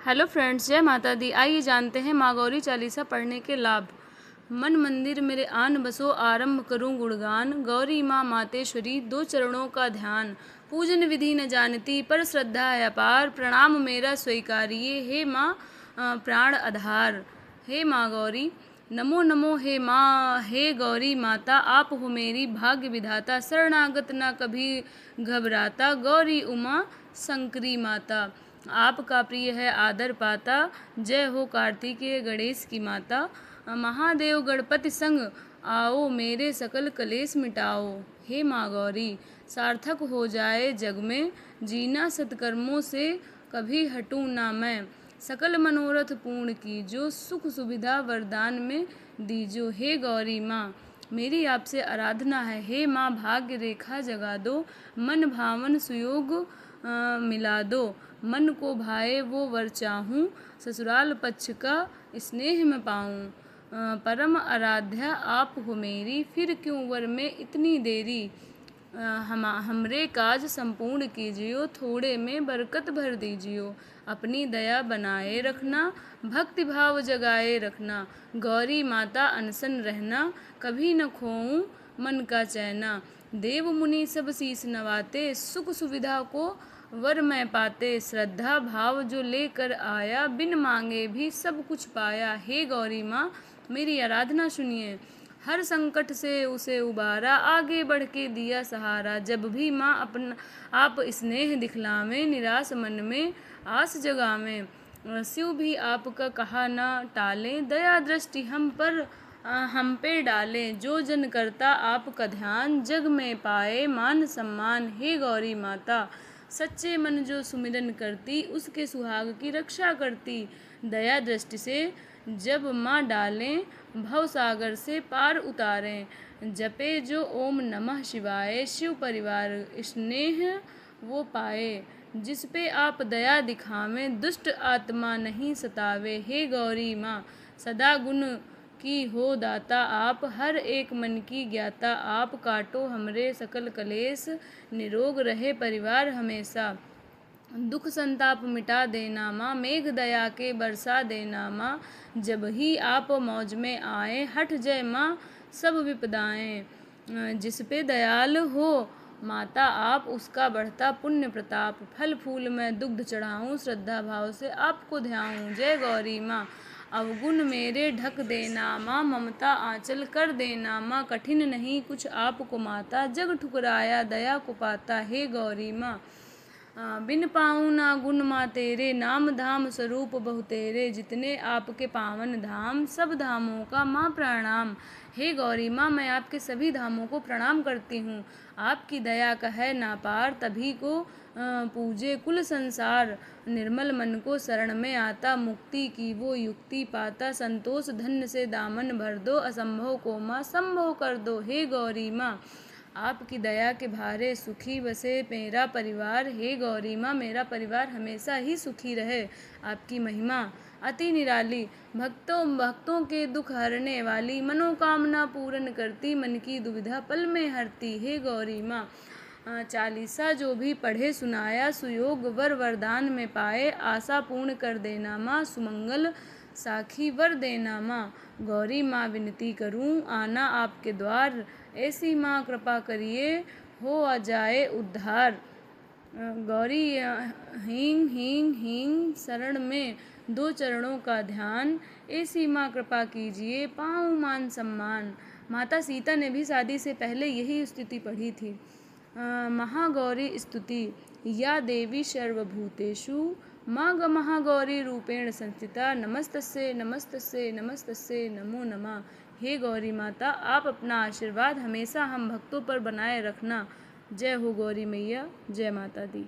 Hello friends, जय माता दी। आइए जानते हैं माँ गौरी चालीसा पढ़ने के लाभ। मन मंदिर मेरे आन बसो, आरंभ करूं गुणगान। गौरी माँ मातेश्वरी, दो चरणों का ध्यान। पूजन विधि न जानती, पर श्रद्धा है अपार। प्रणाम मेरा स्वीकारिये, हे माँ प्राण आधार। हे माँ गौरी नमो नमो, हे माँ हे गौरी माता, आप हो मेरी भाग्य विधाता। शरणागत ना कभी घबराता, गौरी उमा शंकरी माता। आपका प्रिय है आदर पाता, जय हो कार्तिकेय गणेश की माता। महादेव गणपति संग आओ, मेरे सकल कलेश मिटाओ। हे माँ गौरी सार्थक हो जाए जग में, जीना सत्कर्मों से कभी हटूं ना मैं। सकल मनोरथ पूर्ण कीजो, सुख सुविधा वरदान में दीजो। हे गौरी माँ मेरी आपसे आराधना है, हे माँ भाग्य रेखा जगा दो। मन भावन सुयोग मिला दो, मन को भाए वो वर चाहूँ। ससुराल पक्ष का स्नेह में पाऊँ। परम आराध्या आप हो मेरी, फिर क्यों वर में इतनी देरी। हमरे काज संपूर्ण कीजियो, थोड़े में बरकत भर दीजियो। अपनी दया बनाए रखना, भक्ति भाव जगाए रखना। गौरी माता अनसन रहना, कभी न खोऊं मन का चैना। देव मुनि सब शीस नवाते, सुख सुविधा को वर मैं पाते। श्रद्धा भाव जो लेकर आया, बिन मांगे भी सब कुछ पाया। हे गौरी माँ मेरी आराधना सुनिए, हर संकट से उसे उबारा, आगे बढ़ के दिया सहारा। जब भी माँ अपना आप स्नेह दिखलावें, निराश मन में आस जगावें। शिव भी आपका कहा ना टालें, दया दृष्टि हम पे डालें। जो जन करता आपका ध्यान, जग में पाए मान सम्मान। हे गौरी माता सच्चे मन जो सुमिरन करती, उसके सुहाग की रक्षा करती। दया दृष्टि से जब माँ डालें, भव सागर से पार उतारें। जपे जो ओम नमः शिवाय, शिव परिवार स्नेह वो पाए। जिस पे आप दया दिखावें, दुष्ट आत्मा नहीं सतावे। हे गौरी माँ सदा गुण की हो दाता आप, हर एक मन की ज्ञाता आप। काटो हमरे सकल कलेश, निरोग रहे परिवार हमेशा। दुख संताप मिटा देना माँ, मेघ दया के बरसा देना माँ। जब ही आप मौज में आए, हट जाए माँ सब विपदाएं। जिस पे दयाल हो माता आप, उसका बढ़ता पुण्य प्रताप। फल फूल मैं दुग्ध चढ़ाऊँ, श्रद्धा भाव से आपको ध्याऊँ। जय गौरी माँ अवगुण मेरे ढक देना माँ, ममता आंचल कर देना माँ। कठिन नहीं कुछ आपको माता, जग ठुकराया दया को पाता। हे गौरी माँ बिन पाऊँ ना गुण माँ तेरे, नाम धाम स्वरूप बहु तेरे। जितने आपके पावन धाम, सब धामों का माँ प्रणाम। हे गौरी माँ मैं आपके सभी धामों को प्रणाम करती हूँ। आपकी दया का है ना पार, तभी को पूजे कुल संसार। निर्मल मन को शरण में आता, मुक्ति की वो युक्ति पाता। संतोष धन्य से दामन भर दो, असंभव को माँ संभव कर दो। हे गौरी माँ आपकी दया के भारे सुखी बसे मेरा परिवार। हे गौरी माँ मेरा परिवार हमेशा ही सुखी रहे। आपकी महिमा अति निराली, भक्तों के दुख हरने वाली। मनोकामना पूर्ण करती, मन की दुविधा पल में हरती। हे गौरी माँ चालीसा जो भी पढ़े सुनाया, सुयोग वर वरदान में पाए। आशा पूर्ण कर देना माँ, सुमंगल साखी वर देना माँ। गौरी माँ विनती करूँ आना आपके द्वार, ऐसी माँ कृपा करिए हो आ जाए उद्धार। गौरी हींग हींग हींग शरण में, दो चरणों का ध्यान। ऐसी माँ कृपा कीजिए, पाऊँ मान सम्मान। माता सीता ने भी शादी से पहले यही स्तुति पढ़ी थी। महागौरी स्तुति, या देवी सर्वभूतेषु माँ ग महागौरी रूपेण संस्थिता। नमस्तस्यै नमस्तस्यै नमस्तस्यै नमो नमः। हे गौरी माता आप अपना आशीर्वाद हमेशा हम भक्तों पर बनाए रखना। जय हो गौरी मैया, जय माता दी।